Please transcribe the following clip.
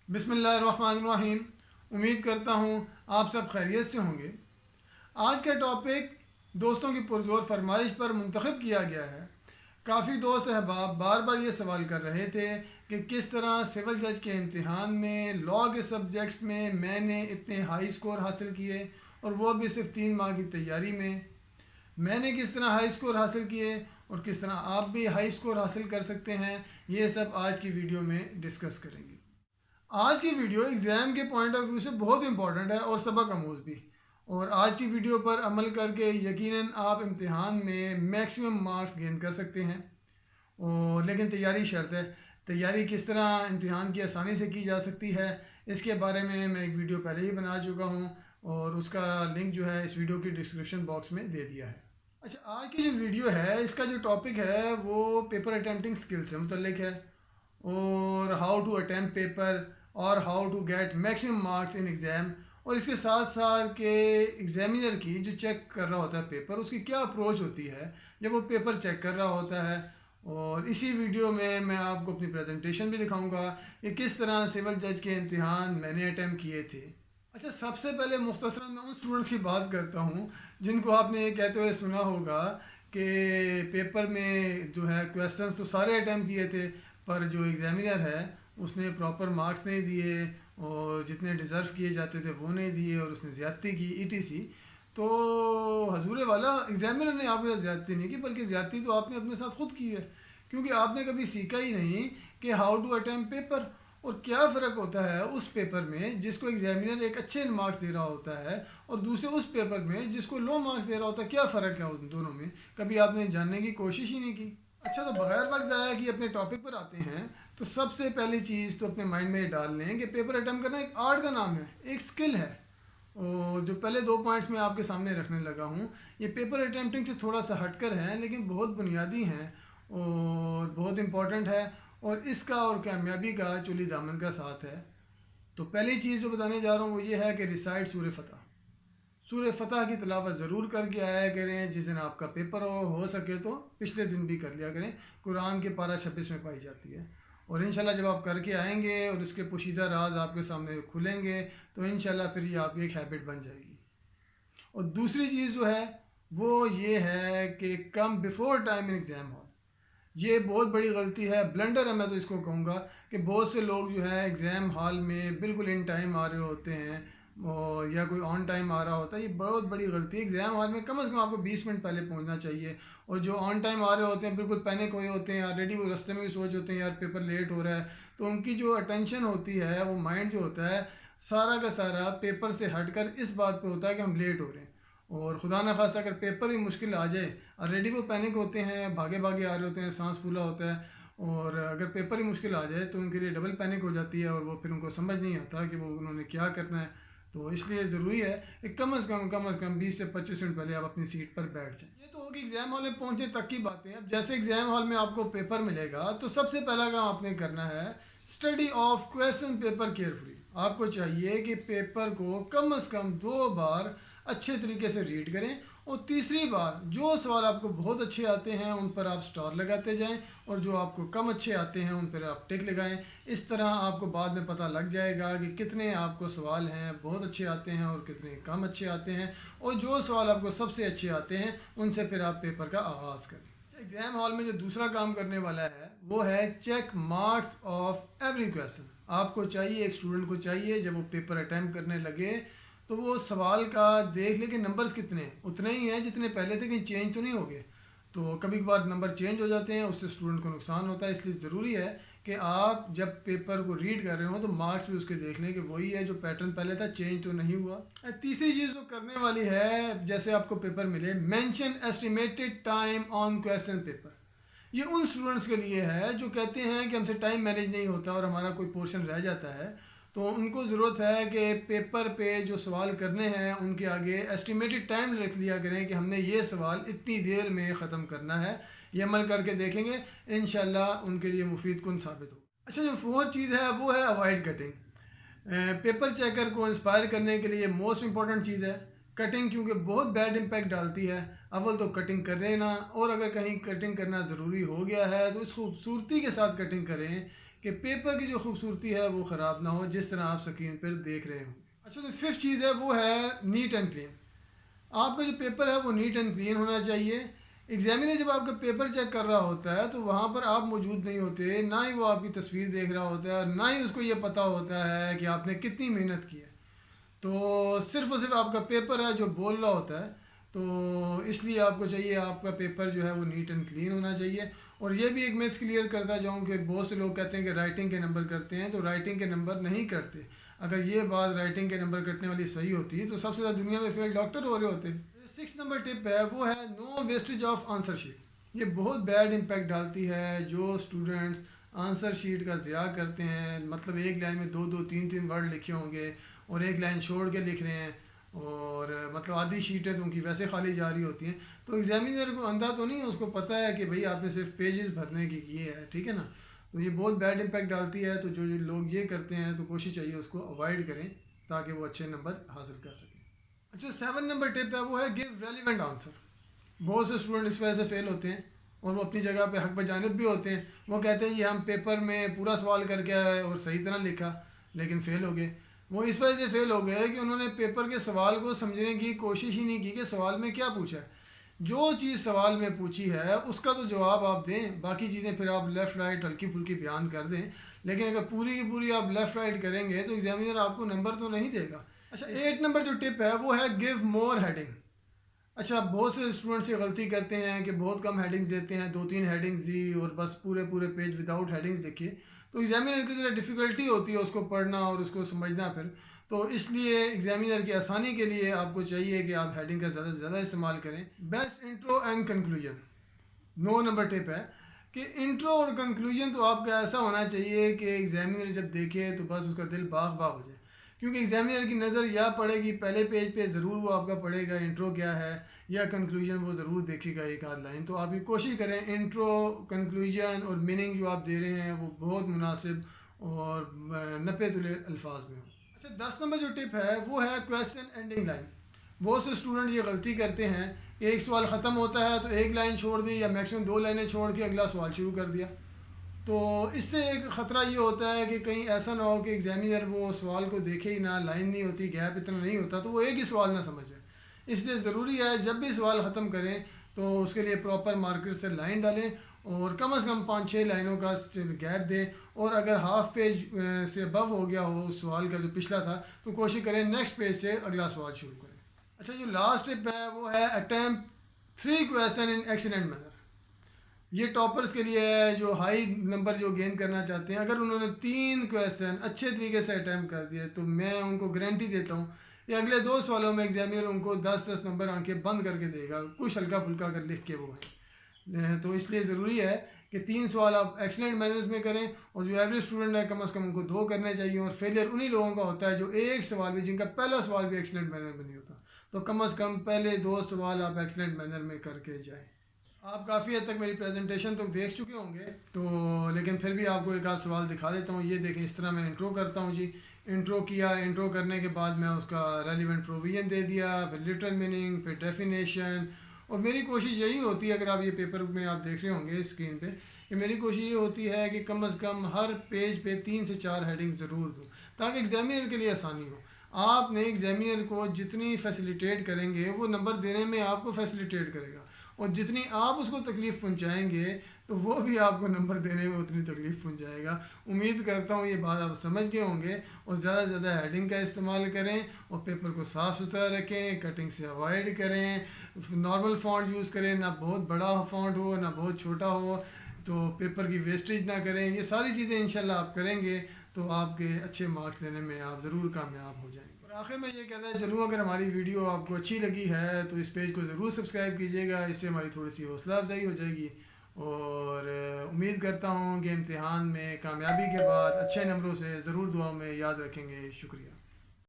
बिस्मिल्लाहिर्रहमानिर्रहीम। उम्मीद करता हूँ आप सब खैरियत से होंगे। आज का टॉपिक दोस्तों की पुरज़ोर फरमाइश पर मुंतखब किया गया है। काफ़ी दोस्त अहबाब बार बार ये सवाल कर रहे थे कि किस तरह सिविल जज के इम्तिहान में लॉ के सब्जेक्ट्स में मैंने इतने हाई स्कोर हासिल किए और वो भी सिर्फ 3 माह की तैयारी में। मैंने किस तरह हाई स्कोर हासिल किए और किस तरह आप भी हाई स्कोर हासिल कर सकते हैं, ये सब आज की वीडियो में डिस्कस करेंगे। आज की वीडियो एग्ज़ाम के पॉइंट ऑफ व्यू से बहुत इंपॉर्टेंट है और सबक आमूज़ भी। और आज की वीडियो पर अमल करके यकीनन आप इम्तिहान में मैक्सिमम मार्क्स गेन कर सकते हैं। और लेकिन तैयारी शर्त है। तैयारी किस तरह इम्तिहान की आसानी से की जा सकती है, इसके बारे में मैं एक वीडियो पहले ही बना चुका हूँ और उसका लिंक जो है इस वीडियो की डिस्क्रिप्शन बॉक्स में दे दिया है। अच्छा, आज की जो वीडियो है इसका जो टॉपिक है वो पेपर अटैम्प्टिंग स्किल से मुतल्लिक है और हाउ टू अटैम्प्ट पेपर और how to get maximum marks in exam. और इसके साथ साथ के एग्ज़ामिनर की जो चेक कर रहा होता है पेपर, उसकी क्या अप्रोच होती है जब वो पेपर चेक कर रहा होता है। और इसी वीडियो में मैं आपको अपनी प्रेजेंटेशन भी दिखाऊंगा कि किस तरह सिविल जज के इम्तिहान मैंने अटैम्प्ट किए थे। अच्छा, सबसे पहले मुख्तसरन मैं उन स्टूडेंट्स की बात करता हूँ जिनको आपने ये कहते हुए सुना होगा कि पेपर में जो है क्वेश्चंस तो सारे अटैम्प्ट किए थे पर जो एग्ज़ामिनर है उसने प्रॉपर मार्क्स नहीं दिए और जितने डिज़र्व किए जाते थे वो नहीं दिए और उसने ज़्यादती की ईटीसी। तो हजूर वाला एग्ज़ामिनर ने आपके साथ ज़्यादती नहीं की, बल्कि ज़्यादती तो आपने अपने साथ ख़ुद की है, क्योंकि आपने कभी सीखा ही नहीं कि हाउ टू अटैम्प्ट पेपर और क्या फ़र्क होता है उस पेपर में जिसको एग्ज़ामिनर एक अच्छे मार्क्स दे रहा होता है और दूसरे उस पेपर में जिसको लो मार्क्स दे रहा होता है। क्या फ़र्क है उन दोनों में, कभी आपने जानने की कोशिश ही नहीं की। अच्छा, तो बगैर वक्त ज़ाया कि अपने टॉपिक पर आते हैं, तो सबसे पहली चीज़ तो अपने माइंड में ये डाल लें कि पेपर अटैम्प्ट करना एक आर्ट का नाम है, एक स्किल है। और जो पहले 2 पॉइंट्स मैं आपके सामने रखने लगा हूँ, ये पेपर अटैम्प्टिंग से थोड़ा सा हटकर हैं लेकिन बहुत बुनियादी हैं और बहुत इंपॉर्टेंट है और इसका और कामयाबी का चुली दामन का साथ है। तो पहली चीज़ जो बताने जा रहा हूँ वो ये है कि रिसाइट सूरह फतह। सूरह फतह की तिलावत ज़रूर करके आया करें। जिस दिन आपका पेपर हो सके तो पिछले दिन भी कर लिया करें। कुरान के पारा 26 में पाई जाती है और इंशाल्लाह जब आप करके आएंगे और इसके पोशीदा राज आपके सामने खुलेंगे तो इंशाल्लाह फिर ये आपकी एक हैबिट बन जाएगी। और दूसरी चीज़ जो है वो ये है कि come before time in exam hall. ये बहुत बड़ी गलती है, ब्लंडर है, मैं तो इसको कहूँगा कि बहुत से लोग जो है एग्ज़ाम हॉल में बिल्कुल इन टाइम आ रहे होते हैं और या कोई ऑन टाइम आ रहा होता है। ये बहुत बड़ी गलती है। एग्ज़ाम हॉल में कम से कम आपको 20 मिनट पहले पहुंचना चाहिए। और जो ऑन टाइम आ रहे होते हैं बिल्कुल पैनिक हुए होते हैं, ऑलरेडी वो रास्ते में भी सोच होते हैं यार पेपर लेट हो रहा है, तो उनकी जो अटेंशन होती है, वो माइंड जो होता है सारा का सारा पेपर से हटकर इस बात पे होता है कि हम लेट हो रहे हैं। और खुदा न खासा अगर पेपर भी मुश्किल आ जाए, ऑलरेडी वो पैनिक होते हैं, भागे भागे आ रहे होते हैं, सांस फूला होता है, और अगर पेपर ही मुश्किल आ जाए तो उनके लिए डबल पैनिक हो जाती है और वो फिर उनको समझ नहीं आता कि वो उन्होंने क्या करना है। तो इसलिए ज़रूरी है कि कम से कम 20 से 25 मिनट पहले आप अपनी सीट पर बैठ जाएं। ये तो होगी एग्ज़ाम हॉल में पहुंचने तक की बातें। अब जैसे एग्ज़ाम हॉल में आपको पेपर मिलेगा तो सबसे पहला काम आपने करना है study of question paper carefully. आपको चाहिए कि पेपर को कम से कम 2 बार अच्छे तरीके से रीड करें और तीसरी बार जो सवाल आपको बहुत अच्छे आते हैं उन पर आप स्टार लगाते जाएं और जो आपको कम अच्छे आते हैं उन पर आप टिक लगाएं। इस तरह आपको बाद में पता लग जाएगा कि कितने आपको सवाल हैं बहुत अच्छे आते हैं और कितने कम अच्छे आते हैं, और जो सवाल आपको सबसे अच्छे आते हैं उनसे फिर आप पेपर का आगाज़ करें। एग्ज़ाम हॉल में जो दूसरा काम करने वाला है वो है check marks of every question. आपको चाहिए, एक स्टूडेंट को चाहिए जब वो पेपर अटैम्प्ट करने लगे तो वो सवाल का देख ले कि नंबर्स कितने हैं, उतने ही हैं जितने पहले थे, कहीं चेंज तो नहीं हो गए। तो कभी कभार नंबर चेंज हो जाते हैं, उससे स्टूडेंट को नुकसान होता है। इसलिए ज़रूरी है कि आप जब पेपर को रीड कर रहे हो तो मार्क्स भी उसके देख लें कि वही है जो पैटर्न पहले था, चेंज तो नहीं हुआ। तीसरी चीज़ जो करने वाली है, जैसे आपको पेपर मिले, mention estimated time on question paper. ये उन स्टूडेंट्स के लिए है जो कहते हैं कि हमसे टाइम मैनेज नहीं होता और हमारा कोई पोर्शन रह जाता है। तो उनको ज़रूरत है कि पेपर पे जो सवाल करने हैं उनके आगे एस्टिमेटेड टाइम रख लिया करें कि हमने ये सवाल इतनी देर में ख़त्म करना है। ये अमल करके देखेंगे, इंशाल्लाह उनके लिए मुफीद कुन साबित हो। अच्छा, जो फोर्थ चीज़ है वो है अवॉइड कटिंग। पेपर चेकर को इंस्पायर करने के लिए मोस्ट इंपॉर्टेंट चीज़ है कटिंग, क्योंकि बहुत बैड इम्पैक्ट डालती है। अव्वल तो कटिंग करें ना, और अगर कहीं कटिंग करना ज़रूरी हो गया है तो इस खूबसूरती के साथ कटिंग करें کہ پیپر کی جو خوبصورتی ہے وہ خراب نہ ہو، جس طرح آپ اسکرین پر دیکھ رہے ہوں۔ اچھا، تو 5th چیز ہے وہ ہے نیٹ اینڈ کلین۔ آپ کا جو پیپر ہے وہ نیٹ اینڈ کلین ہونا چاہیے۔ ایگزامینر جب آپ کا پیپر چیک کر رہا ہوتا ہے تو وہاں پر آپ موجود نہیں ہوتے، نہ ہی وہ آپ کی تصویر دیکھ رہا ہوتا ہے، اور نہ ہی اس کو یہ پتہ ہوتا ہے کہ آپ نے کتنی محنت کی ہے۔ تو صرف اور صرف آپ کا پیپر ہے جو بول رہا ہوتا ہے، تو اس لیے آپ کو چاہیے آپ کا پیپر جو ہے وہ نیٹ اینڈ کلین ہونا چاہیے۔ اور یہ بھی ایک میتھ کلیئر کرتا جاؤں کہ بہت سے لوگ کہتے ہیں کہ رائٹنگ کے نمبر کرتے ہیں، تو رائٹنگ کے نمبر نہیں کرتے۔ اگر یہ بات رائٹنگ کے نمبر کٹنے والی صحیح ہوتی تو سب سے زیادہ دنیا میں فیل ڈاکٹر ہو رہے ہوتے۔ 6 نمبر ٹپ ہے وہ ہے نو ویسٹیج آف آنسر شیٹ۔ یہ بہت بیڈ امپیکٹ ڈالتی ہے جو اسٹوڈنٹس آنسر شیٹ کا ضیاع کرتے ہیں، مطلب ایک لائن میں 2 3 ورڈ لکھے ہوں گے اور ایک لائن چھوڑ کے لکھ رہے ہیں، اور مطلب آدھی شیٹیں تو ان کی ویسے خالی جا رہی ہوتی ہیں۔ تو ایگزامینر کو اندھا تو نہیں ہے، اس کو پتہ ہے کہ بھئی آپ نے صرف پیجز بھرنے کی کیے ہے، ٹھیک ہے نا۔ تو یہ بہت بیڈ امپیکٹ ڈالتی ہے، تو جو لوگ یہ کرتے ہیں تو کوشش چاہیے اس کو اوائڈ کریں تاکہ وہ اچھے نمبر حاصل کر سکیں۔ اچھا، 7 نمبر ٹپ ہے وہ ہے گیو ریلیونٹ آنسر۔ بہت سے اسٹوڈنٹ اس وجہ سے فیل ہوتے ہیں، اور وہ اپنی جگہ پہ حق بجانب بھی ہوتے ہیں۔ وہ کہتے ہیں یہ ہم پیپر میں پورا سوال کر کے آئے اور صحیح طرح لکھا، لیکن فیل ہو گئے۔ وہ اس وجہ سے فیل ہو گئے کہ انہوں نے پیپر کے سوال کو سمجھنے کی کوشش ہی نہیں کی کہ سوال میں کیا پوچھا ہے۔ جو چیز سوال میں پوچھی ہے اس کا تو جواب آپ دیں، باقی چیزیں پھر آپ لیفٹ رائٹ ہلکی پھلکی بیان کر دیں، لیکن اگر پوری کی پوری آپ لیفٹ رائٹ کریں گے تو ایگزامینر آپ کو نمبر تو نہیں دے گا۔ اچھا، 8 نمبر جو ٹپ ہے وہ ہے گیو مور ہیڈنگ۔ اچھا، بہت سے اسٹوڈنٹس یہ غلطی کرتے ہیں کہ بہت کم ہیڈنگز دیتے ہیں، 2 3 ہیڈنگز دی اور بس پورے پیج وداؤٹ ہیڈنگز لکھے، تو ایگزامینر کی ذرا ڈیفیکلٹی ہوتی ہے اس کو پڑھنا اور اس کو سمجھنا پھر۔ تو اس لیے ایگزامینر کی آسانی کے لیے آپ کو چاہیے کہ آپ ہیڈنگ کا زیادہ سے زیادہ استعمال کریں۔ بیسٹ انٹرو اینڈ کنکلوژن 9 نمبر ٹپ ہے کہ انٹرو اور کنکلوژن تو آپ کا ایسا ہونا چاہیے کہ ایگزامینر جب دیکھے تو بس اس کا دل باغ باغ ہو جائے، کیونکہ ایگزامینر کی نظر یا پڑے گی پہلے پیج پہ، ضرور وہ آپ کا پڑھے گا انٹرو کیا ہے، یا کنکلوژن وہ ضرور دیکھے گا ایک آدھ لائن۔ تو آپ کی کوشش کریں انٹرو، کنکلوژن اور میننگ جو آپ دے رہے ہیں وہ بہت مناسب اور نپے تلے الفاظ میں ہوں۔ اچھا، 10 نمبر جو ٹپ ہے وہ ہے کویسچن اینڈنگ لائن۔ بہت سے اسٹوڈنٹ یہ غلطی کرتے ہیں کہ ایک سوال ختم ہوتا ہے تو ایک لائن چھوڑ دی یا میکسیمم 2 لائنیں چھوڑ کے اگلا سوال شروع کر دیا۔ تو اس سے ایک خطرہ یہ ہوتا ہے کہ کہیں ایسا نہ ہو کہ ایگزامینر وہ سوال کو دیکھے ہی نہ، لائن نہیں ہوتی، گیپ اتنا نہیں ہوتا، تو وہ ایک ہی سوال نہ سمجھے۔ اس لیے ضروری ہے جب بھی سوال ختم کریں تو اس کے لیے پراپر مارکر سے لائن ڈالیں اور کم از کم 5 6 لائنوں کا گیپ دیں، اور اگر ہاف پیج سے ابو ہو گیا ہو اس سوال کا جو پچھلا تھا تو کوشش کریں نیکسٹ پیج سے اگلا سوال شروع کریں۔ اچھا، جو لاسٹ ٹپ ہے وہ ہے اٹیمپٹ 3 کویسچن ان ایکسیلنٹ مینر۔ یہ ٹاپرز کے لیے ہے جو ہائی نمبر جو گین کرنا چاہتے ہیں۔ اگر انہوں نے 3 کویسچن اچھے طریقے سے اٹیمپٹ کر دیے تو میں ان کو گارنٹی دیتا ہوں کہ اگلے 2 سوالوں میں ایگزامینر ان کو 10 نمبر آنکھیں بند کر کے دے گا، کچھ ہلکا پھلکا اگر لکھ کے وہ ہیں۔ تو اس لیے ضروری ہے کہ 3 سوال آپ ایکسیلنٹ مینرز میں کریں، اور جو ایوریج اسٹوڈنٹ ہے کم از کم ان کو 2 کرنے چاہیے۔ اور فیلئر انہی لوگوں کا ہوتا ہے جو ایک سوال بھی، جن کا پہلا سوال بھی ایکسیلنٹ مینر میں نہیں ہوتا۔ تو کم از کم پہلے 2 سوال آپ ایکسیلنٹ مینر میں کر کے جائیں۔ آپ کافی حد تک میری پریزنٹیشن تو دیکھ چکے ہوں گے، تو لیکن پھر بھی آپ کو ایک آدھ سوال دکھا دیتا ہوں۔ یہ دیکھیں، اس طرح میں انٹرو کرتا ہوں جی۔ انٹرو کیا، انٹرو کرنے کے بعد میں اس کا ریلیونٹ پروویژن دے دیا، پھر لٹرل میننگ، پھر ڈیفینیشن۔ اور میری کوشش یہی ہوتی ہے، اگر آپ یہ پیپر میں آپ دیکھ رہے ہوں گے اسکرین پہ، کہ میری کوشش یہ ہوتی ہے کہ کم از کم ہر پیج پہ 3 سے 4 ہیڈنگ ضرور دوں تاکہ ایگزامینر کے لیے آسانی ہو۔ آپ نے ایگزامینر کو جتنی فیسیلیٹیٹ کریں گے وہ نمبر دینے میں آپ کو فیسیلیٹیٹ کرے گا، اور جتنی آپ اس کو تکلیف پہنچائیں گے تو وہ بھی آپ کو نمبر دینے میں اتنی تکلیف پہنچائے گا۔ امید کرتا ہوں یہ بات آپ سمجھ گئے ہوں گے، اور زیادہ سے زیادہ ہیڈنگ کا استعمال کریں، اور پیپر کو صاف ستھرا رکھیں، کٹنگ سے اوائڈ کریں، نارمل فونٹ یوز کریں، نہ بہت بڑا فونٹ ہو نہ بہت چھوٹا ہو، تو پیپر کی ویسٹیج نہ کریں۔ یہ ساری چیزیں انشاءاللہ آپ کریں گے تو آپ کے اچھے مارکس لینے میں آپ ضرور کامیاب ہو جائیں گے۔ اور آخر میں یہ کہنا چلوں، اگر ہماری ویڈیو آپ کو اچھی لگی ہے تو اس پیج کو ضرور سبسکرائب کیجیے گا، اس سے ہماری تھوڑی سی حوصلہ افزائی ہو جائے گی، اور امید کرتا ہوں کہ امتحان میں کامیابی کے بعد اچھے نمبروں سے ضرور دعاؤں میں یاد رکھیں گے۔ شکریہ۔